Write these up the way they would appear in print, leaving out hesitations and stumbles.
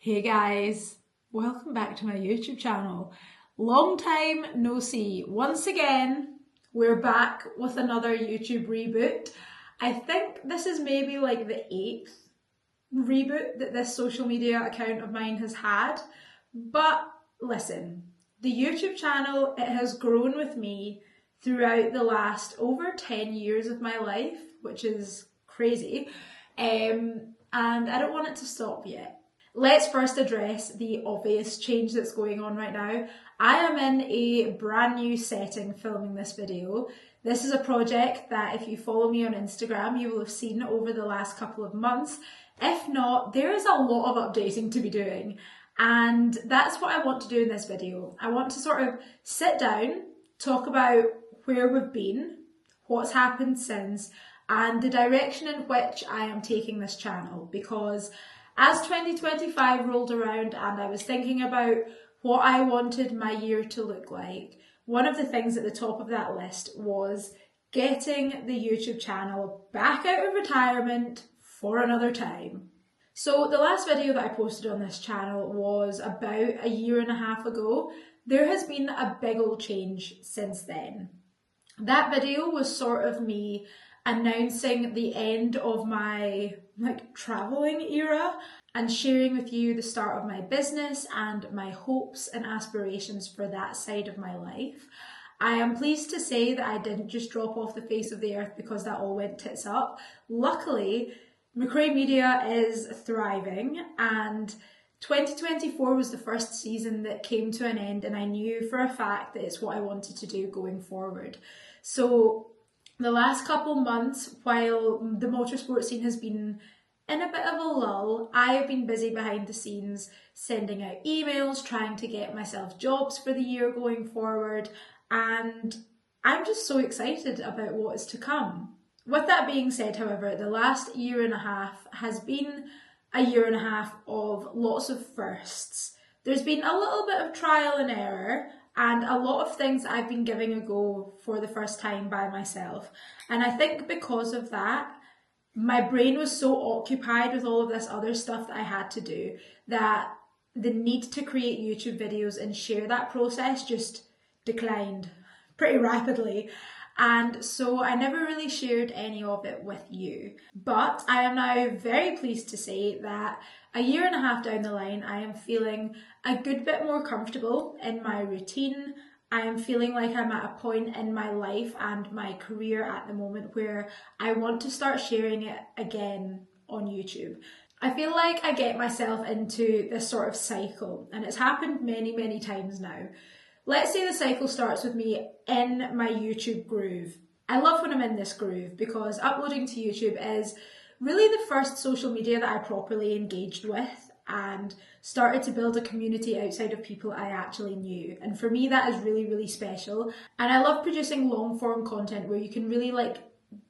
Hey guys, welcome back to my YouTube channel. Long time no see. Once again, we're back with another YouTube reboot. I think this is maybe like the 8th reboot that this social media account of mine has had. But listen, the YouTube channel, it has grown with me throughout the last over 10 years of my life, which is crazy. And I don't want it to stop yet. Let's first address the obvious change that's going on right now. I am in a brand new setting filming this video. This is a project that if you follow me on Instagram, you will have seen over the last couple of months. If not, there is a lot of updating to be doing. And that's what I want to do in this video. I want to sort of sit down, talk about where we've been, what's happened since, and the direction in which I am taking this channel, because as 2025 rolled around and I was thinking about what I wanted my year to look like, one of the things at the top of that list was getting the YouTube channel back out of retirement for another time. So the last video that I posted on this channel was about a year and a half ago. There has been a big old change since then. That video was sort of me announcing the end of my traveling era and sharing with you the start of my business and my hopes and aspirations for that side of my life. I am pleased to say that I didn't just drop off the face of the earth because that all went tits up. Luckily, McRae Media is thriving, and 2024 was the first season that came to an end, and I knew for a fact that it's what I wanted to do going forward. So the last couple months, while the motorsport scene has been in a bit of a lull, I have been busy behind the scenes, sending out emails, trying to get myself jobs for the year going forward, and I'm just so excited about what is to come. With that being said, however, the last year and a half has been a year and a half of lots of firsts. There's been a little bit of trial and error, and a lot of things I've been giving a go for the first time by myself. And I think because of that, my brain was so occupied with all of this other stuff that I had to do that the need to create YouTube videos and share that process just declined pretty rapidly. And so I never really shared any of it with you. But I am now very pleased to say that a year and a half down the line, I am feeling a good bit more comfortable in my routine. I am feeling like I'm at a point in my life and my career at the moment where I want to start sharing it again on YouTube. I feel like I get myself into this sort of cycle, and it's happened many, many times now. Let's say the cycle starts with me in my YouTube groove. I love when I'm in this groove because uploading to YouTube is really the first social media that I properly engaged with and started to build a community outside of people I actually knew. And for me, that is really, really special. And I love producing long form content where you can really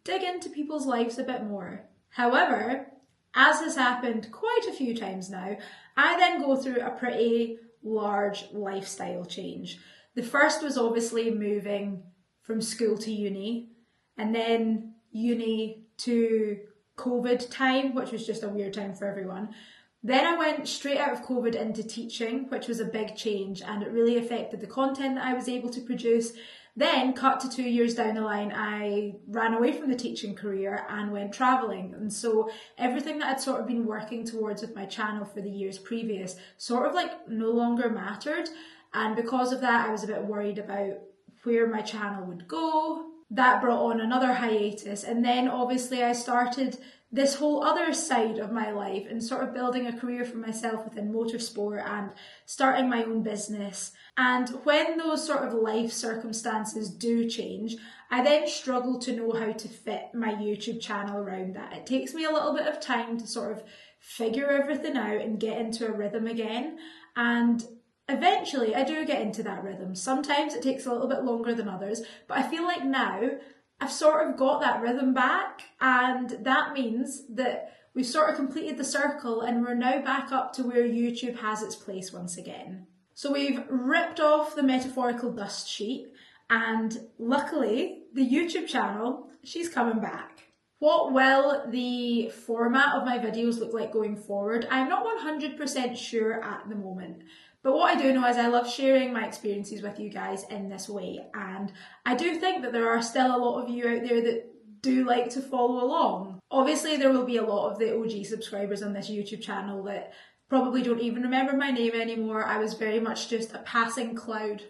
dig into people's lives a bit more. However, as has happened quite a few times now, I then go through a pretty large lifestyle change. The first was obviously moving from school to uni, and then uni to COVID time, which was just a weird time for everyone. Then I went straight out of COVID into teaching, which was a big change, and it really affected the content that I was able to produce. Then, cut to 2 years down the line, I ran away from the teaching career and went travelling. And so everything that I'd sort of been working towards with my channel for the years previous sort of no longer mattered. And because of that, I was a bit worried about where my channel would go. That brought on another hiatus. And then obviously I started this whole other side of my life and sort of building a career for myself within motorsport and starting my own business. And when those sort of life circumstances do change, I then struggle to know how to fit my YouTube channel around that. It takes me a little bit of time to sort of figure everything out and get into a rhythm again. And eventually I do get into that rhythm. Sometimes it takes a little bit longer than others, but I feel like now I've sort of got that rhythm back, and that means that we've sort of completed the circle and we're now back up to where YouTube has its place once again. So we've ripped off the metaphorical dust sheet, and luckily the YouTube channel, she's coming back. What will the format of my videos look like going forward? I'm not 100% sure at the moment. But what I do know is I love sharing my experiences with you guys in this way. And I do think that there are still a lot of you out there that do like to follow along. Obviously, there will be a lot of the OG subscribers on this YouTube channel that probably don't even remember my name anymore. I was very much just a passing cloud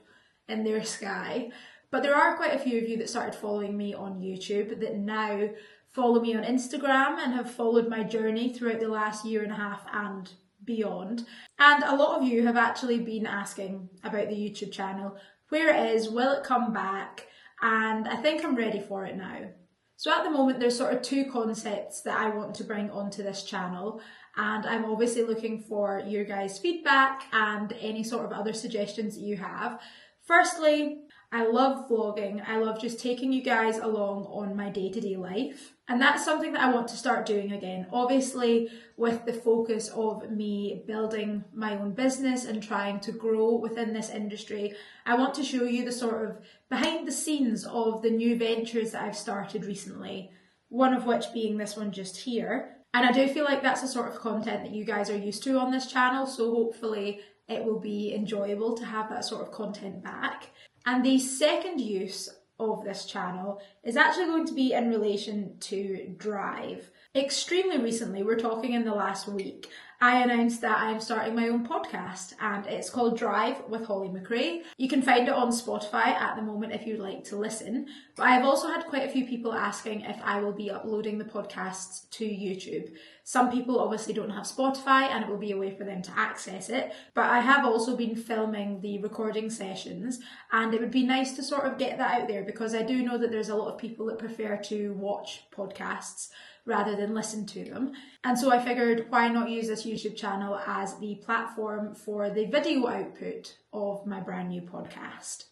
in their sky. But there are quite a few of you that started following me on YouTube that now follow me on Instagram and have followed my journey throughout the last year and a half and beyond. And a lot of you have actually been asking about the YouTube channel, where it is, will it come back? And I think I'm ready for it now. So at the moment, there's sort of two concepts that I want to bring onto this channel. And I'm obviously looking for your guys' feedback and any sort of other suggestions that you have. Firstly, I love vlogging. I love just taking you guys along on my day-to-day life. And that's something that I want to start doing again. Obviously, with the focus of me building my own business and trying to grow within this industry, I want to show you the sort of behind the scenes of the new ventures that I've started recently. One of which being this one just here. And I do feel like that's the sort of content that you guys are used to on this channel. So hopefully it will be enjoyable to have that sort of content back. And the second use of this channel is actually going to be in relation to Drive. Extremely recently, we're talking in the last week, I announced that I'm starting my own podcast and it's called Drive with Hollie McRae. You can find it on Spotify at the moment if you'd like to listen. But I have also had quite a few people asking if I will be uploading the podcasts to YouTube. Some people obviously don't have Spotify and it will be a way for them to access it. But I have also been filming the recording sessions and it would be nice to sort of get that out there because I do know that there's a lot of people that prefer to watch podcasts rather than listen to them. And so I figured why not use this YouTube channel as the platform for the video output of my brand new podcast.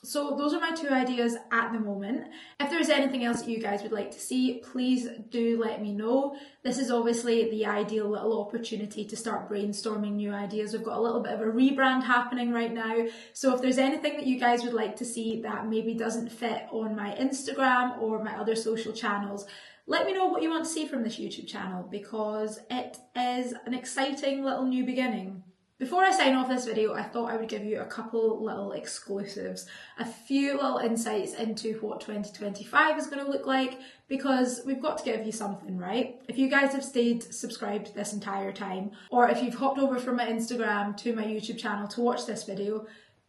So those are my two ideas at the moment. If there's anything else that you guys would like to see, please do let me know. This is obviously the ideal little opportunity to start brainstorming new ideas. We've got a little bit of a rebrand happening right now. So if there's anything that you guys would like to see that maybe doesn't fit on my Instagram or my other social channels, let me know what you want to see from this YouTube channel because it is an exciting little new beginning. Before I sign off this video, I thought I would give you a couple little exclusives, a few little insights into what 2025 is going to look like because we've got to give you something, right? If you guys have stayed subscribed this entire time, or if you've hopped over from my Instagram to my YouTube channel to watch this video,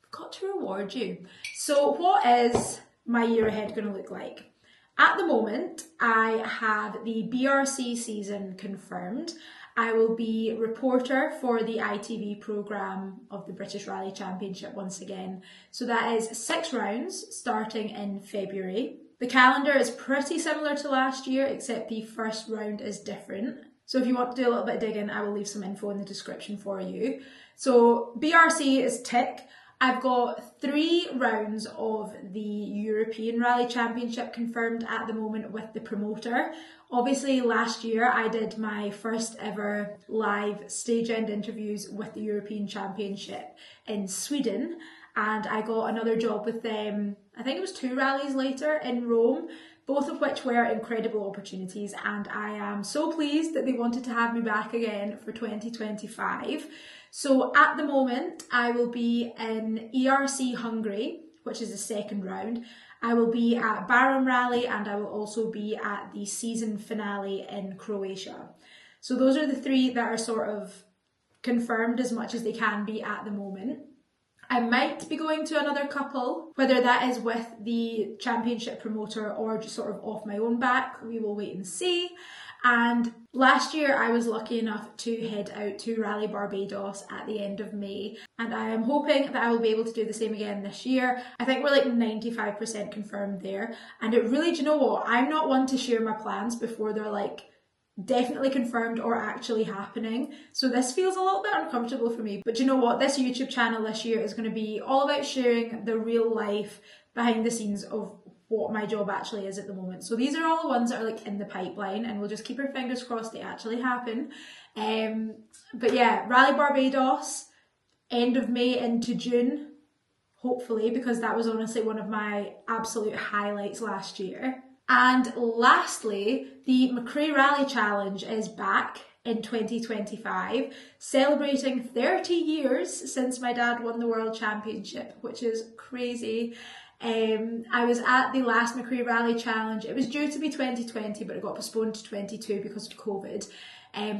I've got to reward you. So what is my year ahead going to look like? At the moment, I have the BRC season confirmed. I will be reporter for the ITV programme of the British Rally Championship once again. So that is 6 rounds starting in February. The calendar is pretty similar to last year, except the first round is different. So if you want to do a little bit of digging, I will leave some info in the description for you. So BRC is tick. I've got 3 rounds of the European Rally Championship confirmed at the moment with the promoter. Obviously last year I did my first ever live stage end interviews with the European Championship in Sweden and I got another job with them, I think it was 2 rallies later in Rome, both of which were incredible opportunities and I am so pleased that they wanted to have me back again for 2025. So at the moment, I will be in ERC Hungary, which is the second round. I will be at Barum Rally and I will also be at the season finale in Croatia. So those are the 3 that are sort of confirmed as much as they can be at the moment. I might be going to another couple, whether that is with the championship promoter or just sort of off my own back. We will wait and see. And last year I was lucky enough to head out to Rally Barbados at the end of May and I am hoping that I will be able to do the same again this year. I think we're like 95% confirmed there and it really, do you know what, I'm not one to share my plans before they're like definitely confirmed or actually happening. So this feels a little bit uncomfortable for me. But you know what, this YouTube channel this year is going to be all about sharing the real life behind the scenes of what my job actually is at the moment. So these are all the ones that are like in the pipeline and we'll just keep our fingers crossed they actually happen. But yeah, Rally Barbados, end of May into June, hopefully, because that was honestly one of my absolute highlights last year. And lastly, the McRae Rally Challenge is back in 2025, celebrating 30 years since my dad won the World Championship, which is crazy. I was at the last McRae Rally Challenge. It was due to be 2020, but it got postponed to 22 because of COVID.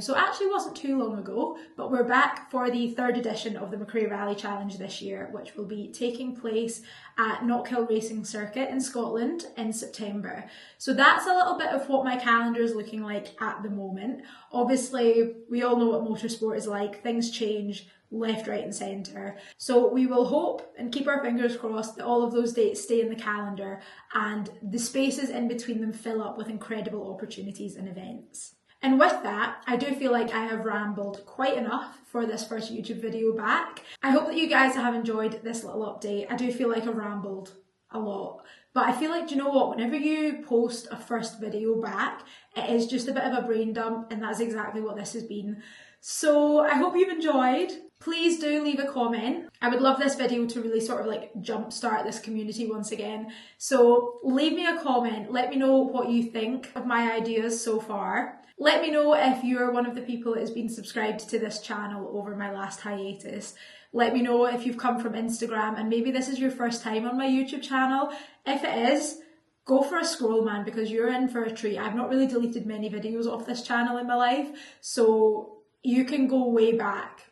So it actually wasn't too long ago, but we're back for the third edition of the McRae Rally Challenge this year, which will be taking place at Knockhill Racing Circuit in Scotland in September. So that's a little bit of what my calendar is looking like at the moment. Obviously, we all know what motorsport is like. Things change left, right and centre. So we will hope and keep our fingers crossed that all of those dates stay in the calendar and the spaces in between them fill up with incredible opportunities and events. And with that, I do feel like I have rambled quite enough for this first YouTube video back. I hope that you guys have enjoyed this little update. I do feel like I've rambled a lot, but I feel like, do you know what, whenever you post a first video back, it is just a bit of a brain dump, and that's exactly what this has been. So I hope you've enjoyed. Please do leave a comment. I would love this video to really sort of like jumpstart this community once again. So leave me a comment. Let me know what you think of my ideas so far. Let me know if you're one of the people that has been subscribed to this channel over my last hiatus. Let me know if you've come from Instagram and maybe this is your first time on my YouTube channel. If it is, go for a scroll, man, because you're in for a treat. I've not really deleted many videos off this channel in my life, so you can go way back.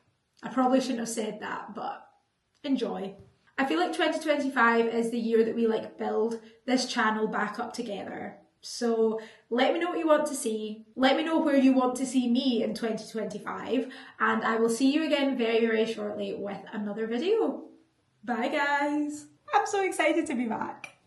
I probably shouldn't have said that, but enjoy. I feel like 2025 is the year that we like build this channel back up together. So let me know what you want to see. Let me know where you want to see me in 2025. And I will see you again very, very shortly with another video. Bye guys. I'm so excited to be back.